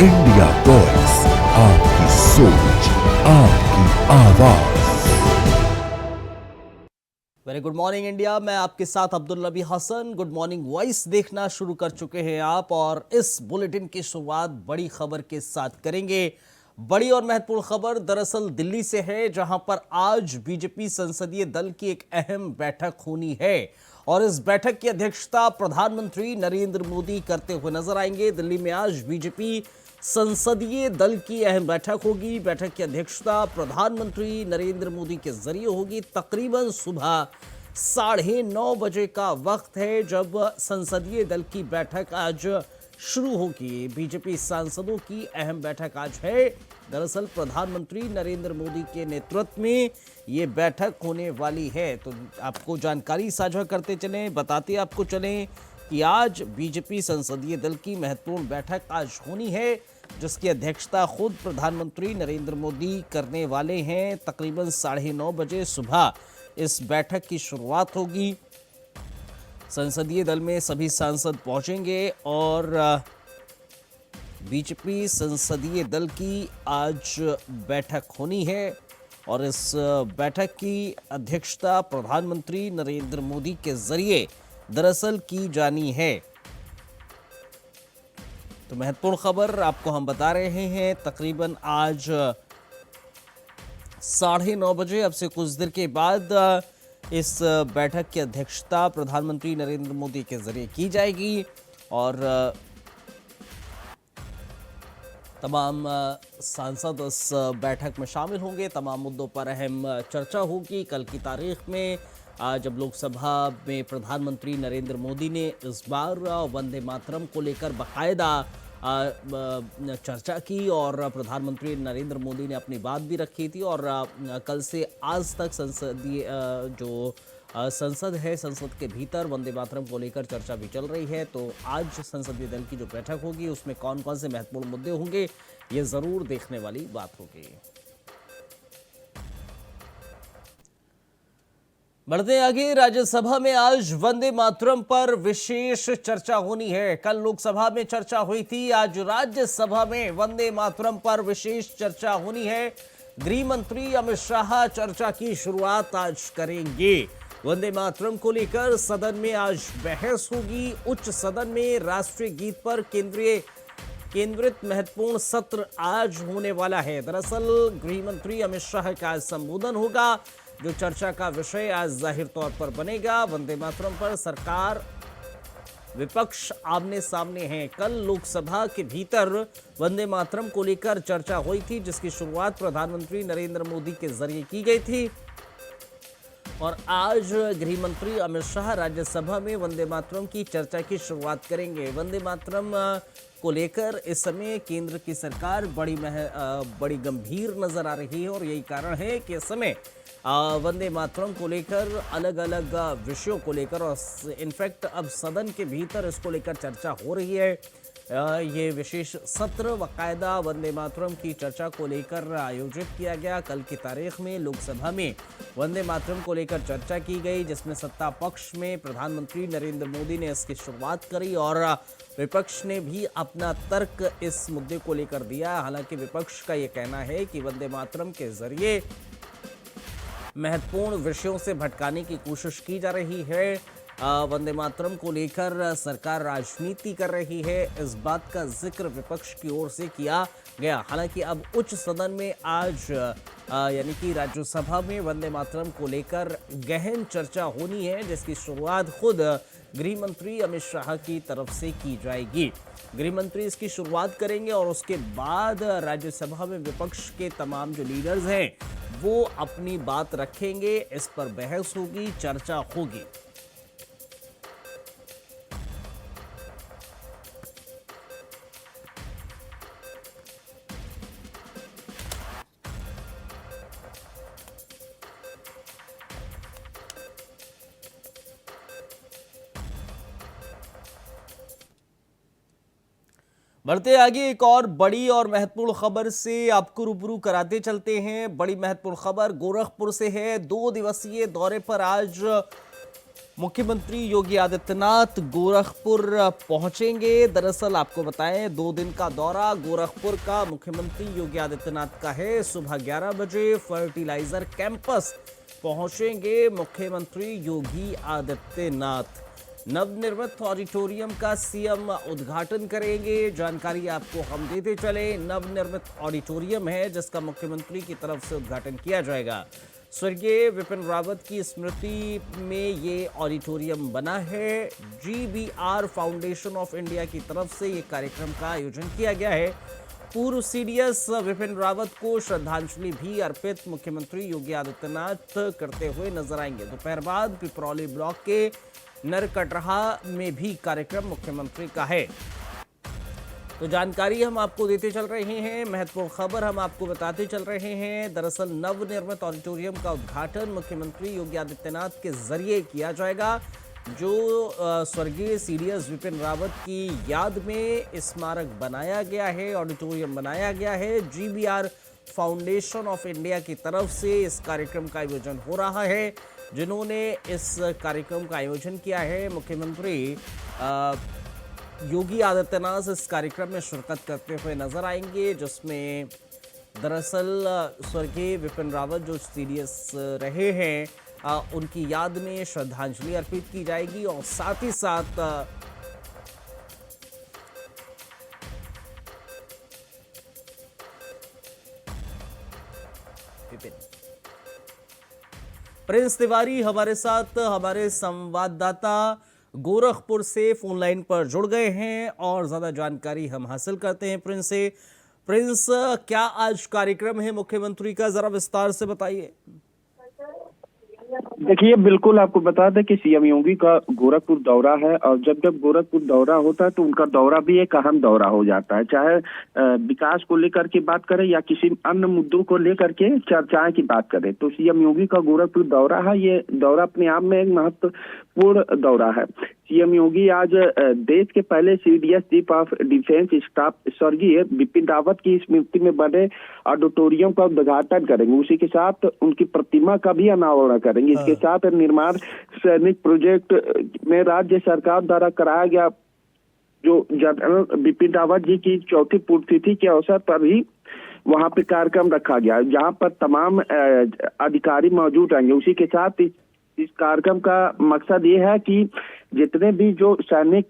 India voice, आपकी सोच, आपकी आवाज। Very good morning India. मैं आपके साथ अब्दुल नबी हसन। गुड मॉर्निंग वॉइस देखना शुरू कर चुके हैं आप, और इस बुलेटिन की शुरुआत बड़ी खबर के साथ करेंगे। बड़ी और महत्वपूर्ण खबर दरअसल दिल्ली से है, जहां पर आज बीजेपी संसदीय दल की एक अहम बैठक होनी है, और इस बैठक की अध्यक्षता प्रधानमंत्री नरेंद्र मोदी करते हुए नजर आएंगे। दिल्ली में आज बीजेपी संसदीय दल की अहम बैठक होगी। बैठक की अध्यक्षता प्रधानमंत्री नरेंद्र मोदी के जरिए होगी। तकरीबन सुबह 9:30 बजे का वक्त है जब संसदीय दल की बैठक आज शुरू होगी। बीजेपी सांसदों की अहम बैठक आज है। दरअसल प्रधानमंत्री नरेंद्र मोदी के नेतृत्व में ये बैठक होने वाली है। तो आपको जानकारी साझा करते चलें, बताते आपको चलें कि आज बीजेपी संसदीय दल की महत्वपूर्ण बैठक आज होनी है, जिसकी अध्यक्षता खुद प्रधानमंत्री नरेंद्र मोदी करने वाले हैं। तकरीबन 9:30 बजे सुबह इस बैठक की शुरुआत होगी। संसदीय दल में सभी सांसद पहुंचेंगे और बीजेपी संसदीय दल की आज बैठक होनी है, और इस बैठक की अध्यक्षता प्रधानमंत्री नरेंद्र मोदी के जरिए दरअसल की जानी है। तो महत्वपूर्ण खबर आपको हम बता रहे हैं। तकरीबन आज 9:30 बजे, अब से कुछ देर के बाद, इस बैठक की अध्यक्षता प्रधानमंत्री नरेंद्र मोदी के जरिए की जाएगी, और तमाम सांसद इस बैठक में शामिल होंगे। तमाम मुद्दों पर अहम चर्चा होगी। कल की तारीख में जब लोकसभा में प्रधानमंत्री नरेंद्र मोदी ने इस बार वंदे मातरम को लेकर बाकायदा चर्चा की, और प्रधानमंत्री नरेंद्र मोदी ने अपनी बात भी रखी थी, और कल से आज तक संसदीय जो संसद है, संसद के भीतर वंदे मातरम को लेकर चर्चा भी चल रही है। तो आज संसदीय दल की जो बैठक होगी उसमें कौन कौन से महत्वपूर्ण मुद्दे होंगे, ये जरूर देखने वाली बात होगी। बढ़ते आगे, राज्यसभा में आज वंदे मातरम पर विशेष चर्चा होनी है। कल लोकसभा में चर्चा हुई थी, आज राज्यसभा में वंदे मातरम पर विशेष चर्चा होनी है। गृह मंत्री अमित शाह चर्चा की शुरुआत आज करेंगे। वंदे मातरम को लेकर सदन में आज बहस होगी। उच्च सदन में राष्ट्रीय गीत पर केंद्रित महत्वपूर्ण सत्र आज होने वाला है। दरअसल गृह मंत्री अमित शाह का आज संबोधन होगा, जो चर्चा का विषय आज जाहिर तौर पर बनेगा। वंदे मातरम पर सरकार विपक्ष आमने सामने हैं। कल लोकसभा के भीतर वंदे मातरम को लेकर चर्चा हुई थी, जिसकी शुरुआत प्रधानमंत्री नरेंद्र मोदी के जरिए की गई थी, और आज गृह मंत्री अमित शाह राज्यसभा में वंदे मातरम की चर्चा की शुरुआत करेंगे। वंदे मातरम को लेकर इस समय केंद्र की सरकार बड़ी गंभीर नजर आ रही है, और यही कारण है कि इस समय वंदे मातरम को लेकर अलग अलग विषयों को लेकर, और इनफैक्ट अब सदन के भीतर इसको लेकर चर्चा हो रही है। ये विशेष सत्र बाकायदा वंदे मातरम की चर्चा को लेकर आयोजित किया गया। कल की तारीख में लोकसभा में वंदे मातरम को लेकर चर्चा की गई, जिसमें सत्ता पक्ष में प्रधानमंत्री नरेंद्र मोदी ने इसकी शुरुआत करी, और विपक्ष ने भी अपना तर्क इस मुद्दे को लेकर दिया। हालांकि विपक्ष का ये कहना है कि वंदे मातरम के जरिए महत्वपूर्ण विषयों से भटकाने की कोशिश की जा रही है। वंदे मातरम को लेकर सरकार राजनीति कर रही है, इस बात का जिक्र विपक्ष की ओर से किया गया। हालांकि अब उच्च सदन में आज यानी कि राज्यसभा में वंदे मातरम को लेकर गहन चर्चा होनी है, जिसकी शुरुआत खुद गृह मंत्री अमित शाह की तरफ से की जाएगी। गृह मंत्री इसकी शुरुआत करेंगे, और उसके बाद राज्यसभा में विपक्ष के तमाम जो लीडर्स हैं वो अपनी बात रखेंगे। इस पर बहस होगी, चर्चा होगी। बढ़ते आगे, एक और बड़ी और महत्वपूर्ण खबर से आपको रूबरू कराते चलते हैं। बड़ी महत्वपूर्ण खबर गोरखपुर से है। 2 दिवसीय दौरे पर आज मुख्यमंत्री योगी आदित्यनाथ गोरखपुर पहुंचेंगे। दरअसल आपको बताएं 2 दिन का दौरा गोरखपुर का मुख्यमंत्री योगी आदित्यनाथ का है। सुबह 11 बजे फर्टिलाइजर कैंपस पहुंचेंगे मुख्यमंत्री योगी आदित्यनाथ। नवनिर्मित ऑडिटोरियम का सीएम उद्घाटन करेंगे। जानकारी आपको हम देते चले, नवनिर्मित ऑडिटोरियम है जिसका मुख्यमंत्री की तरफ से उद्घाटन किया जाएगा। स्वर्गीय विपिन रावत की स्मृति में ये ऑडिटोरियम बना है। GBR फाउंडेशन ऑफ इंडिया की तरफ से ये कार्यक्रम का आयोजन किया गया है। पूर्व सीडीएस विपिन रावत को श्रद्धांजलि भी अर्पित मुख्यमंत्री योगी आदित्यनाथ करते हुए नजर आएंगे। दोपहर बाद पिपरौली ब्लॉक के नरकटराहा में भी कार्यक्रम मुख्यमंत्री का है। तो जानकारी हम आपको देते चल रहे हैं, महत्वपूर्ण खबर हम आपको बताते चल रहे हैं। दरअसल नवनिर्मित ऑडिटोरियम का उद्घाटन मुख्यमंत्री योगी आदित्यनाथ के जरिए किया जाएगा, जो स्वर्गीय सीडीएस विपिन रावत की याद में स्मारक बनाया गया है, ऑडिटोरियम बनाया गया है। GBR फाउंडेशन ऑफ इंडिया की तरफ से इस कार्यक्रम का आयोजन हो रहा है। जिन्होंने इस कार्यक्रम का आयोजन किया है, मुख्यमंत्री योगी आदित्यनाथ इस कार्यक्रम में शिरकत करते हुए नजर आएंगे, जिसमें दरअसल स्वर्गीय विपिन रावत जो सीडीएस रहे हैं उनकी याद में श्रद्धांजलि अर्पित की जाएगी और साथ ही साथ प्रिंस तिवारी हमारे साथ, हमारे संवाददाता गोरखपुर से फोन लाइन पर जुड़ गए हैं और ज्यादा जानकारी हम हासिल करते हैं प्रिंस से। प्रिंस, क्या आज कार्यक्रम है मुख्यमंत्री का, जरा विस्तार से बताइए। देखिए, बिल्कुल आपको बता दें कि सीएम योगी का गोरखपुर दौरा है और जब जब गोरखपुर दौरा होता है तो उनका दौरा भी एक अहम दौरा हो जाता है। चाहे विकास को लेकर के बात करें या किसी अन्य मुद्दों को लेकर के चर्चाएं की बात करें, तो सीएम योगी का गोरखपुर दौरा है। ये दौरा अपने आप में एक महत्वपूर्ण दौरा है। सीएम योगी आज देश के पहले CDS chief of defence staff स्वर्गीय विपिन रावत की स्मृति में बने ऑडिटोरियम का उद्घाटन करेंगे। उसी के साथ उनकी प्रतिमा का भी अनावरण करेंगे। इसके साथ निर्माण सैनिक प्रोजेक्ट में राज्य सरकार द्वारा कराया गया जो जनरल बिपिन रावत जी की 4थी पुण्यतिथि के अवसर पर भी वहां पे कार्यक्रम रखा गया, जहां पर तमाम अधिकारी मौजूद रहेंगे। उसी के साथ इस कार्यक्रम का मकसद ये है कि जितने भी जो सैनिक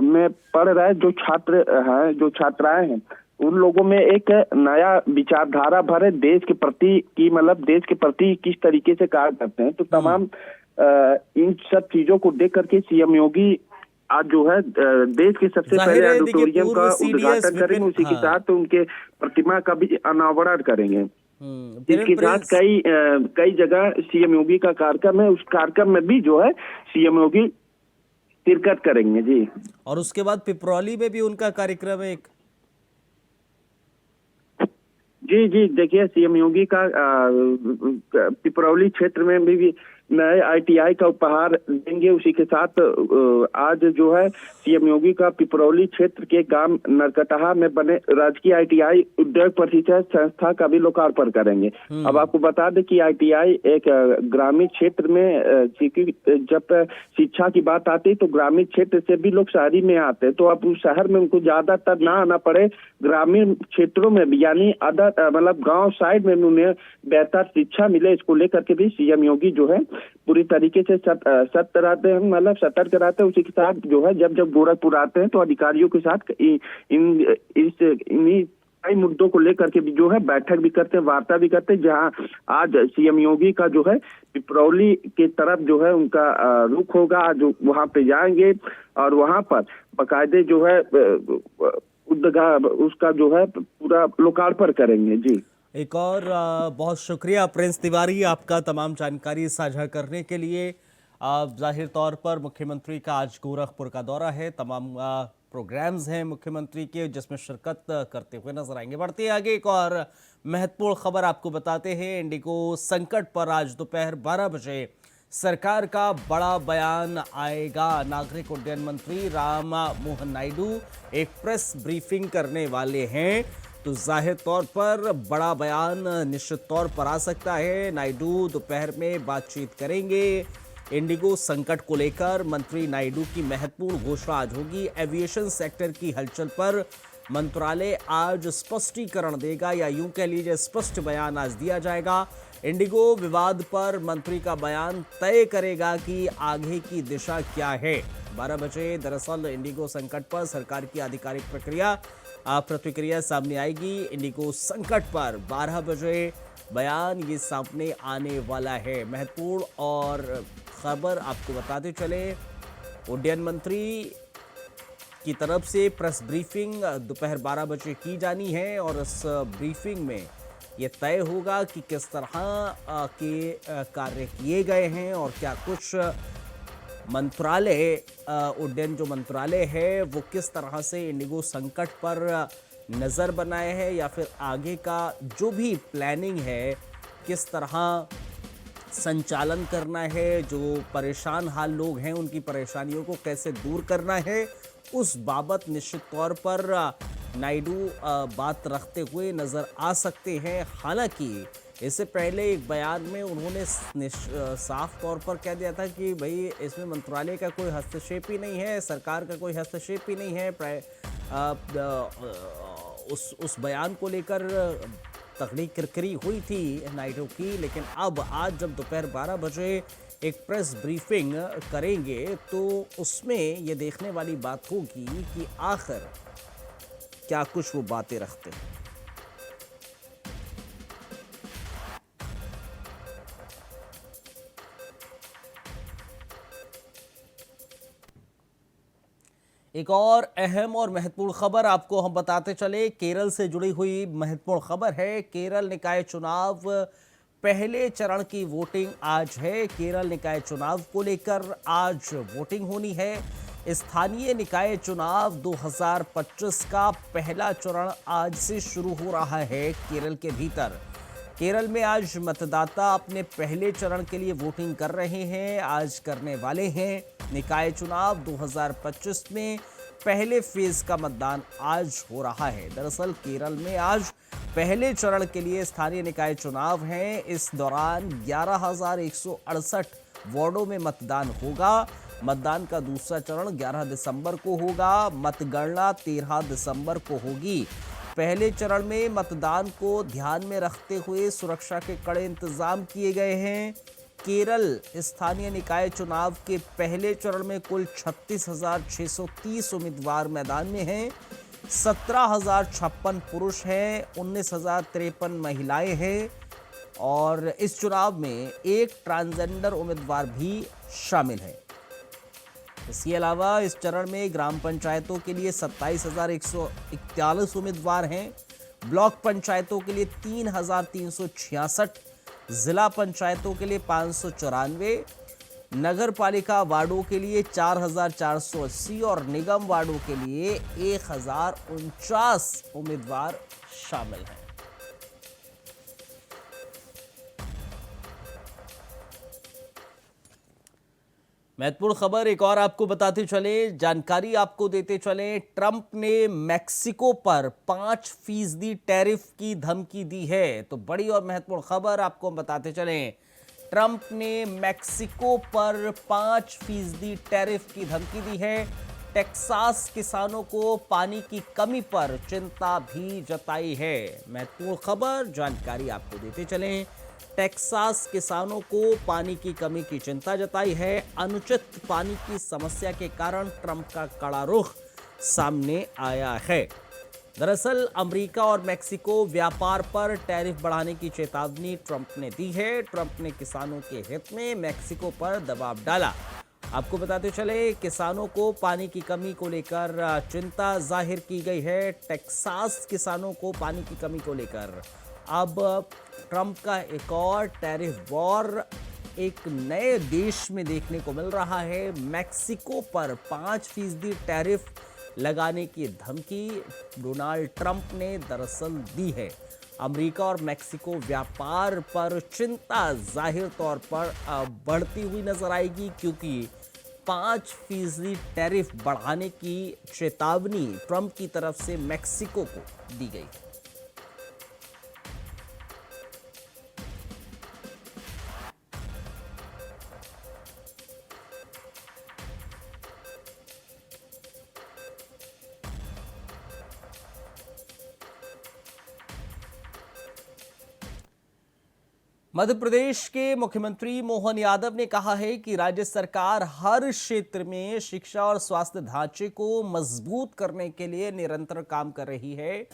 में पढ़ रहे जो छात्र हैं, जो छात्राएं हैं, उन लोगों में एक नया विचारधारा भरे देश के प्रति की, मतलब देश के प्रति किस तरीके से कार्य करते हैं। तो तमाम इन सब चीजों को देख करके सीएम योगी आज जो है देश के सबसे पहले ऑडिटोरियम का उद्घाटन करेंगे। उसी के साथ उनके प्रतिमा का भी अनावरण करेंगे। इसके साथ कई जगह सीएम योगी का कार्यक्रम है, उस कार्यक्रम में भी जो है सीएम योगी शिरकत करेंगे जी। और उसके बाद पिपरौली में भी उनका कार्यक्रम है एक। जी, देखिए, सीएम योगी का पिपरौली क्षेत्र में भी नए ITI का उपहार देंगे। उसी के साथ आज जो है सीएम योगी का पिपरौली क्षेत्र के गांव नरकटराहा में बने राजकीय ITI उद्योग प्रशिक्षण संस्था का भी लोकार्पण करेंगे। अब आपको बता दें कि ITI एक ग्रामीण क्षेत्र में, जब शिक्षा की बात आती है तो ग्रामीण क्षेत्र से भी लोग शहरी में आते हैं, तो अब उस शहर में उनको ज्यादातर ना आना पड़े, ग्रामीण क्षेत्रों में भी यानी मतलब गाँव साइड में उन्हें बेहतर शिक्षा मिले, इसको लेकर के भी सीएम योगी जो है पूरी तरीके से सतर्क रहते हैं, मतलब सतर्क रहते हैं। उसी के साथ जो है जब गोरखपुर आते हैं तो अधिकारियों के साथ इन्हीं कई मुद्दों को लेकर के भी जो है बैठक भी करते हैं, वार्ता भी करते हैं। जहां आज सीएम योगी का जो है पिपरौली की तरफ जो है उनका रुख होगा, जो वहां पे जाएंगे और वहां पर बाकायदे जो है उसका जो है पूरा लोकार्पण करेंगे जी। एक और बहुत शुक्रिया प्रिंस तिवारी आपका तमाम जानकारी साझा करने के लिए। जाहिर तौर पर मुख्यमंत्री का आज गोरखपुर का दौरा है, तमाम प्रोग्राम्स हैं मुख्यमंत्री के जिसमें शिरकत करते हुए नजर आएंगे। बढ़ते आगे एक और महत्वपूर्ण खबर आपको बताते हैं। इंडिगो संकट पर आज दोपहर 12 बजे सरकार का बड़ा बयान आएगा। नागरिक उड्डयन मंत्री राम मोहन नायडू एक प्रेस ब्रीफिंग करने वाले हैं, तो जाहिर तौर पर बड़ा बयान निश्चित तौर पर आ सकता है। नायडू दोपहर में बातचीत करेंगे इंडिगो संकट को लेकर मंत्री नायडू की महत्वपूर्ण घोषणा आज होगी। एविएशन सेक्टर की हलचल पर मंत्रालय आज स्पष्टीकरण देगा, या यूं कह लीजिए स्पष्ट बयान आज दिया जाएगा। इंडिगो विवाद पर मंत्री का बयान तय करेगा कि आगे की दिशा क्या है। 12 बजे दरअसल इंडिगो संकट पर सरकार की आधिकारिक प्रतिक्रिया सामने आएगी। इंडिगो संकट पर 12 बजे बयान ये सामने आने वाला है। महत्वपूर्ण और खबर आपको बताते चले, उड्डयन मंत्री की तरफ से प्रेस ब्रीफिंग दोपहर 12 बजे की जानी है और इस ब्रीफिंग में ये तय होगा कि किस तरह के कार्य किए गए हैं और क्या कुछ मंत्रालय, उड्डयन जो मंत्रालय है वो किस तरह से इंडिगो संकट पर नज़र बनाए है, या फिर आगे का जो भी प्लानिंग है किस तरह संचालन करना है, जो परेशान हाल लोग हैं उनकी परेशानियों को कैसे दूर करना है, उस बाबत निश्चित तौर पर नायडू बात रखते हुए नज़र आ सकते हैं। हालांकि इससे पहले एक बयान में उन्होंने साफ तौर पर कह दिया था कि भाई इसमें मंत्रालय का कोई हस्तक्षेप ही नहीं है, सरकार का कोई हस्तक्षेप ही नहीं है। उस बयान को लेकर तगड़ी किरकिरी हुई थी नायडू की, लेकिन अब आज जब दोपहर 12 बजे एक प्रेस ब्रीफिंग करेंगे तो उसमें ये देखने वाली बात होगी कि आखिर क्या कुछ वो बातें रखते हैं। एक और अहम और महत्वपूर्ण खबर आपको हम बताते चले, केरल से जुड़ी हुई महत्वपूर्ण खबर है। केरल निकाय चुनाव पहले चरण की वोटिंग आज है। केरल निकाय चुनाव को लेकर आज वोटिंग होनी है। स्थानीय निकाय चुनाव 2025 का पहला चरण आज से शुरू हो रहा है केरल के भीतर। केरल में आज मतदाता अपने पहले चरण के लिए वोटिंग कर रहे हैं, आज करने वाले हैं। निकाय चुनाव 2025 में पहले फेज का मतदान आज हो रहा है। दरअसल केरल में आज पहले चरण के लिए स्थानीय निकाय चुनाव हैं। इस दौरान 11,168 वार्डों में मतदान होगा। मतदान का दूसरा चरण 11 दिसंबर को होगा। मतगणना 13 दिसंबर को होगी। पहले चरण में मतदान को ध्यान में रखते हुए सुरक्षा के कड़े इंतजाम किए गए हैं। केरल स्थानीय निकाय चुनाव के पहले चरण में कुल 36,630 उम्मीदवार मैदान में हैं। 17,056 पुरुष हैं, 19,053 महिलाएं हैं और इस चुनाव में एक ट्रांसजेंडर उम्मीदवार भी शामिल है। इसके अलावा इस चरण में ग्राम पंचायतों के लिए 27,141 उम्मीदवार हैं, ब्लॉक पंचायतों के लिए 3,366, जिला पंचायतों के लिए 594, नगर पालिका वार्डों के लिए 4,480 और निगम वार्डों के लिए 1,049 उम्मीदवार शामिल हैं। महत्वपूर्ण खबर एक और आपको बताते चले, जानकारी आपको देते चले। ट्रंप ने मैक्सिको पर 5% टैरिफ की धमकी दी है। तो बड़ी और महत्वपूर्ण खबर आपको हम बताते चले, ट्रंप ने मैक्सिको पर 5% टैरिफ की धमकी दी है। टेक्सास किसानों को पानी की कमी पर चिंता भी जताई है। महत्वपूर्ण खबर, जानकारी आपको देते चले। टेक्सास किसानों को पानी की कमी की चिंता जताई है। अनुचित पानी की समस्या के कारण ट्रंप का कड़ा रुख सामने आया है। दरअसल अमेरिका और मैक्सिको व्यापार पर टैरिफ बढ़ाने की चेतावनी ट्रंप ने दी है। ट्रंप ने किसानों के हित में मैक्सिको पर दबाव डाला। आपको बताते चले, किसानों को पानी की कमी को लेकर चिंता जाहिर की गई है। टेक्सास किसानों को पानी की कमी को लेकर अब ट्रंप का एक और टैरिफ वॉर एक नए देश में देखने को मिल रहा है। मैक्सिको पर 5% टैरिफ लगाने की धमकी डोनाल्ड ट्रंप ने दरअसल दी है। अमेरिका और मैक्सिको व्यापार पर चिंता जाहिर तौर पर बढ़ती हुई नजर आएगी, क्योंकि 5% टैरिफ बढ़ाने की चेतावनी ट्रंप की तरफ से मैक्सिको को दी गई। मध्य प्रदेश के मुख्यमंत्री मोहन यादव ने कहा है कि राज्य सरकार हर क्षेत्र में शिक्षा और स्वास्थ्य ढांचे को मजबूत करने के लिए निरंतर काम कर रही है।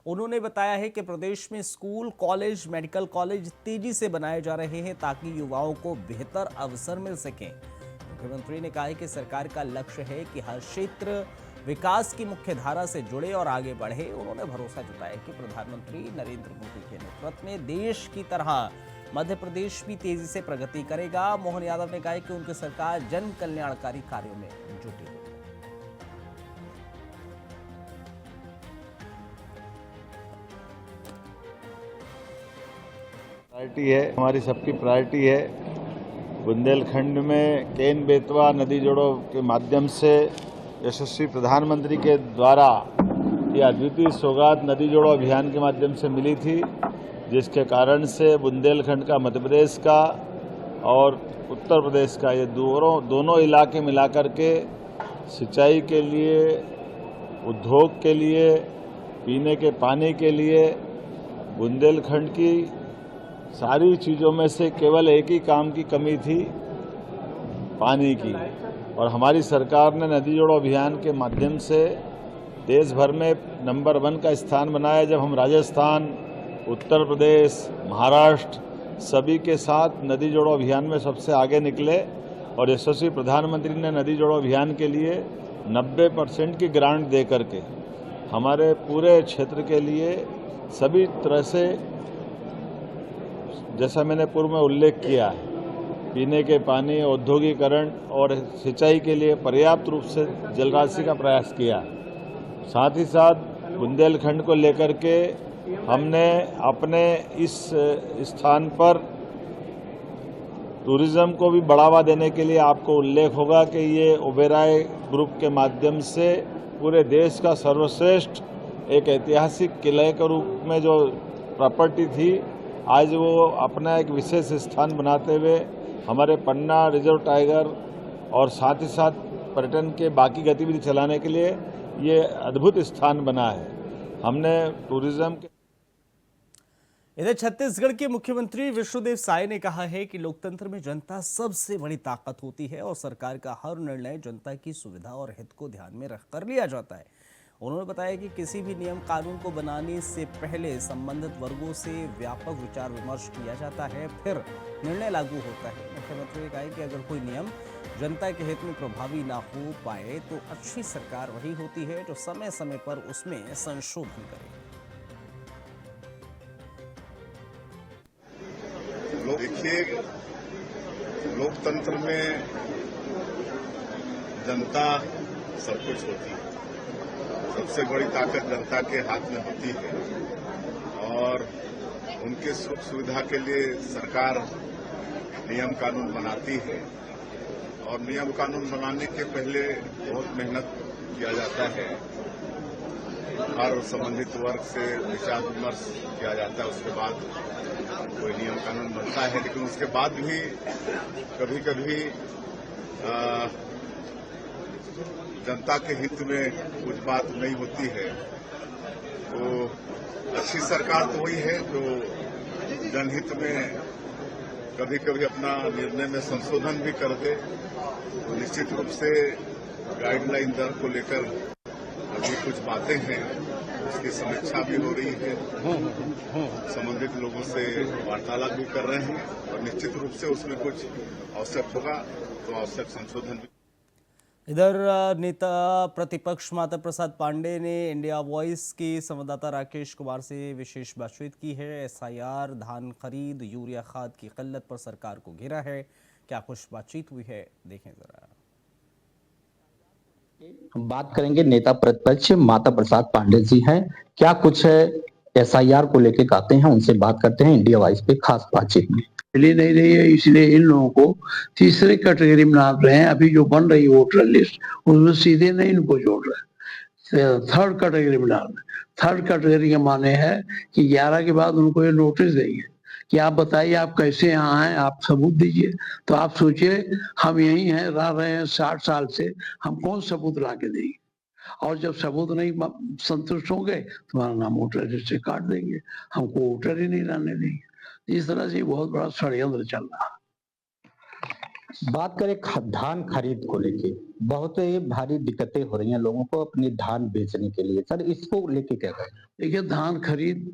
उन्होंने बताया है कि प्रदेश में स्कूल, कॉलेज, मेडिकल कॉलेज तेजी से बनाए जा रहे हैं ताकि युवाओं को बेहतर अवसर मिल सकें। मुख्यमंत्री ने कहा है कि सरकार का लक्ष्य है कि हर क्षेत्र विकास की मुख्य धारा से जुड़े और आगे बढ़े। उन्होंने भरोसा जताया कि प्रधानमंत्री नरेंद्र मोदी के नेतृत्व में देश की तरह मध्य प्रदेश भी तेजी से प्रगति करेगा। मोहन यादव ने कहा कि उनकी सरकार जन कल्याणकारी कार्यों में जुटी है। प्रायोरिटी है, हमारी सबकी प्रायोरिटी है। बुंदेलखंड में केन बेतवा नदी जोड़ों के माध्यम से यशस्वी प्रधानमंत्री के द्वारा ये अद्वितीय सौगात नदी जोड़ो अभियान के माध्यम से मिली थी, जिसके कारण से बुंदेलखंड का, मध्य प्रदेश का और उत्तर प्रदेश का ये दोनों इलाके मिलाकर के सिंचाई के लिए, उद्योग के लिए, पीने के पानी के लिए बुंदेलखंड की सारी चीज़ों में से केवल एक ही काम की कमी थी, पानी की। और हमारी सरकार ने नदी जोड़ो अभियान के माध्यम से देश भर में नंबर 1 का स्थान बनाया। जब हम राजस्थान, उत्तर प्रदेश, महाराष्ट्र सभी के साथ नदी जोड़ो अभियान में सबसे आगे निकले और यशस्वी प्रधानमंत्री ने नदी जोड़ो अभियान के लिए 90% की ग्रांट दे करके हमारे पूरे क्षेत्र के लिए सभी तरह से, जैसा मैंने पूर्व में उल्लेख किया, पीने के पानी, औद्योगिकरण और सिंचाई के लिए पर्याप्त रूप से जलराशि का प्रयास किया। साथ ही साथ बुंदेलखंड को लेकर के हमने अपने इस स्थान पर टूरिज्म को भी बढ़ावा देने के लिए, आपको उल्लेख होगा कि ये ओबेरॉय ग्रुप के माध्यम से पूरे देश का सर्वश्रेष्ठ एक ऐतिहासिक किले के रूप में जो प्रॉपर्टी थी, आज वो अपना एक विशेष स्थान बनाते हुए हमारे पन्ना रिजर्व टाइगर और साथ ही साथ पर्यटन के बाकी गतिविधि चलाने के लिए ये अद्भुत स्थान बना है। हमने टूरिज्म के इधर छत्तीसगढ़ के मुख्यमंत्री विष्णुदेव साय ने कहा है कि लोकतंत्र में जनता सबसे बड़ी ताकत होती है और सरकार का हर निर्णय जनता की सुविधा और हित को ध्यान में रखकर लिया जाता है। उन्होंने बताया कि किसी भी नियम कानून को बनाने से पहले संबंधित वर्गों से व्यापक विचार विमर्श किया जाता है, फिर निर्णय लागू होता है। मुख्यमंत्री ने कहा कि अगर कोई नियम जनता के हित में प्रभावी ना हो पाए तो अच्छी सरकार वही होती है जो समय समय पर उसमें संशोधन करे। देखिए, लोकतंत्र में जनता सब कुछ होती है। सबसे बड़ी ताकत जनता के हाथ में होती है और उनके सुख सुविधा के लिए सरकार नियम कानून बनाती है और नियम कानून बनाने के पहले बहुत मेहनत किया जाता है। हर संबंधित वर्ग से विचार विमर्श किया जाता है, उसके बाद कोई नियम कानून बनता है। लेकिन उसके बाद भी कभी कभी जनता के हित में कुछ बात नहीं होती है। तो अच्छी सरकार तो वही है जो जनहित में कभी कभी अपना निर्णय में संशोधन भी कर दे। तो निश्चित रूप से गाइडलाइन दर को लेकर अभी कुछ बातें हैं, उसकी समीक्षा भी हो रही है, संबंधित लोगों से वार्तालाप भी कर रहे हैं और निश्चित रूप से उसमें कुछ आवश्यक होगा तो आवश्यक संशोधन भी। इधर नेता प्रतिपक्ष माता प्रसाद पांडे ने इंडिया वॉइस के संवाददाता राकेश कुमार से विशेष बातचीत की है। एसआईआर, धान खरीद, यूरिया खाद की किल्लत पर सरकार को घेरा है। क्या कुछ बातचीत हुई है, देखें जरा। हम बात करेंगे नेता प्रतिपक्ष माता प्रसाद पांडे जी हैं, क्या कुछ एसआईआर को लेकर कहते हैं, उनसे बात करते हैं इंडिया वॉइस पे खास बातचीत में। मिली नहीं रही है, इसलिए इन लोगों को तीसरे कैटेगरी में डाल रहे हैं। अभी जो बन रही वोटर लिस्ट उसमें सीधे नहीं इनको जोड़ रहे, थर्ड कैटेगरी में डाल रहे। थर्ड कैटेगरी का माने है कि 11 के बाद उनको ये नोटिस देंगे कि आप बताइए आप कैसे यहाँ हैं, आप सबूत दीजिए। तो आप सोचिए, हम यही हैं, रह रहे हैं 60 साल से, हम कौन सबूत ला के देंगे? और जब सबूत नहीं संतुष्ट होंगे तुम्हारा नाम वोटर लिस्ट से काट देंगे, हमको वोटर ही नहीं लाने देंगे। इस तरह से बहुत बड़ा षड्यंत्र चल रहा है। बात करें धान खरीद को लेके, बहुत ही भारी दिक्कतें हो रही हैं लोगों को अपनी धान बेचने के लिए। सर, इसको लेके क्या कहें? देखिए, धान खरीद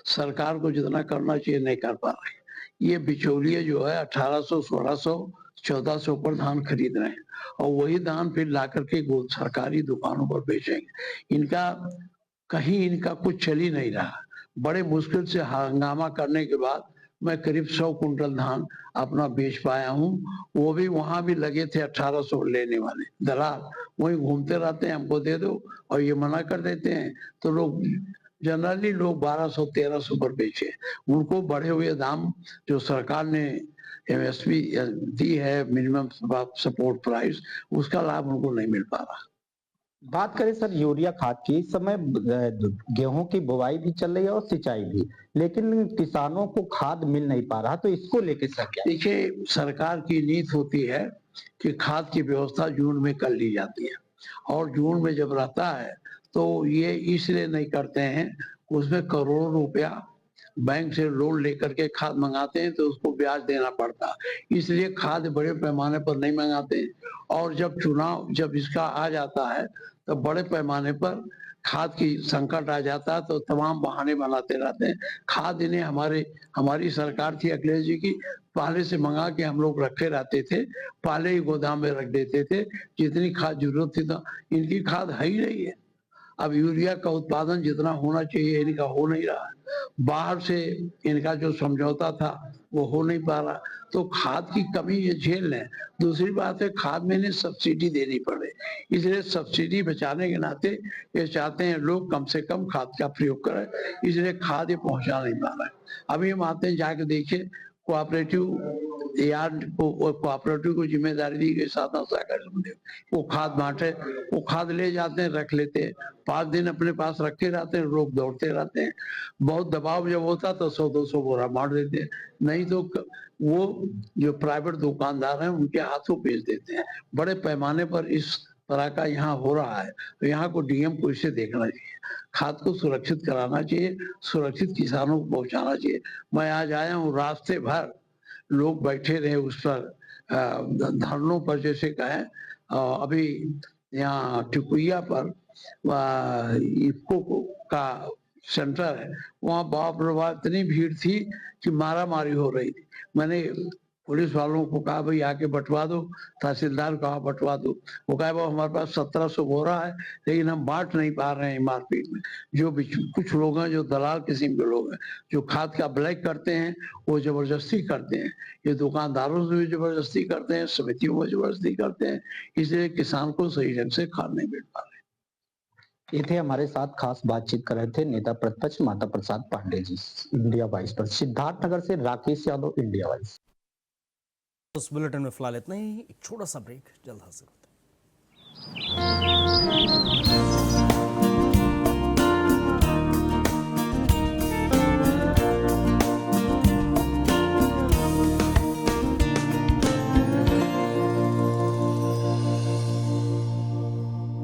सरकार को जितना करना चाहिए नहीं कर पा रही। ये बिचौलिए जो है 1800, 1600, 1400 पर धान खरीद रहे हैं और वही धान फिर ला करके सरकारी दुकानों पर बेचेंगे। इनका कुछ चल ही नहीं रहा। बड़े मुश्किल से हंगामा करने के बाद मैं करीब 100 कुंटल धान अपना बेच पाया हूँ। वो भी वहां भी लगे थे 1800 लेने वाले दलाल, वही घूमते रहते हैं, हमको दे दो, और ये मना कर देते हैं तो लोग जनरली 1200, 1300 पर बेचे। उनको बढ़े हुए दाम जो सरकार ने एमएसपी दी है, मिनिमम सपोर्ट प्राइस, उसका लाभ उनको नहीं मिल पा रहा। बात करें सर यूरिया खाद की, इस समय गेहूं की बुवाई भी चल रही है और सिंचाई भी, लेकिन किसानों को खाद मिल नहीं पा रहा, तो इसको लेके सर क्या? देखिए, सरकार की नीति होती है कि खाद की व्यवस्था जून में कर ली जाती है, और जून में जब रहता है तो ये इसलिए नहीं करते हैं, उसमें करोड़ों रुपया बैंक से लोन लेकर के खाद मंगाते हैं तो उसको ब्याज देना पड़ता है, इसलिए खाद बड़े पैमाने पर नहीं मंगाते। और जब इसका आ जाता है तो बड़े पैमाने पर खाद की संकट आ जाता है तो तमाम बहाने बनाते रहते हैं। खाद इन्हें हमारी सरकार थी अखिलेश जी की, पहले से मंगा के हम लोग रखे रहते थे, पहले ही गोदाम में रख देते थे, जितनी खाद जरूरत थी तो इनकी खाद है ही नहीं है। अब यूरिया का उत्पादन जितना होना चाहिए इनका हो नहीं रहा, बाहर से इनका जो समझौता था वो हो नहीं पा रहा, तो खाद की कमी ये झेल लें। दूसरी बात है, खाद में इन्हें सब्सिडी देनी पड़े, इसलिए सब्सिडी बचाने के नाते ये चाहते हैं लोग कम से कम खाद का प्रयोग करें, इसलिए खाद ये पहुंचा नहीं पा रहा है। अभी हम आते हैं, जाके देखिए कोऑपरेटिव को जिम्मेदारी दी गई, साधना सहकारी समिति, वो खाद बांटे, वो खाद ले जाते हैं, रख लेते हैं, 5 दिन अपने पास रखे रहते हैं, लोग दौड़ते रहते हैं। बहुत दबाव जब होता तो 100-200 बोरा बांट देते हैं, नहीं तो वो जो प्राइवेट दुकानदार हैं उनके हाथों बेच देते हैं। बड़े पैमाने पर इस तरह का यहाँ हो रहा है, तो यहाँ को डीएम को इसे देखना चाहिए, खाद को सुरक्षित कराना चाहिए, सुरक्षित किसानों को पहुंचाना चाहिए। मैं आज आया हूँ, रास्ते भर लोग बैठे रहे उस पर धरनों पर, जैसे कहें अभी यहाँ टिकुइया पर इफ्को का सेंटर है, वहाँ बाप रे बाप इतनी भीड़ थी कि मारा मारी हो रही थी। मैंने पुलिस वालों को कहा भाई आके बंटवा दो, तहसीलदार कहा बंटवा दो, वो कहा वो हमारे पास 1700 बोरा है लेकिन हम बांट नहीं पा रहे हैं मार्केट में। जो कुछ लोग हैं जो दलाल किस्म के लोग हैं जो खाद का ब्लैक करते हैं, वो जबरदस्ती करते हैं, ये दुकानदारों से भी जबरदस्ती करते हैं, समितियों में जबरदस्ती करते हैं, इसलिए किसान को सही ढंग से खाद नहीं मिल पा रहे। ये थे हमारे साथ खास बातचीत कर रहे थे नेता प्रतिपक्ष माता प्रसाद पांडे जी, इंडिया वाइस पर। सिद्धार्थनगर से राकेश यादव, इंडिया वाइस। उस बुलेटिन में फिलहाल इतना ही, एक छोटा सा ब्रेक, जल्द हाजिर होते हैं।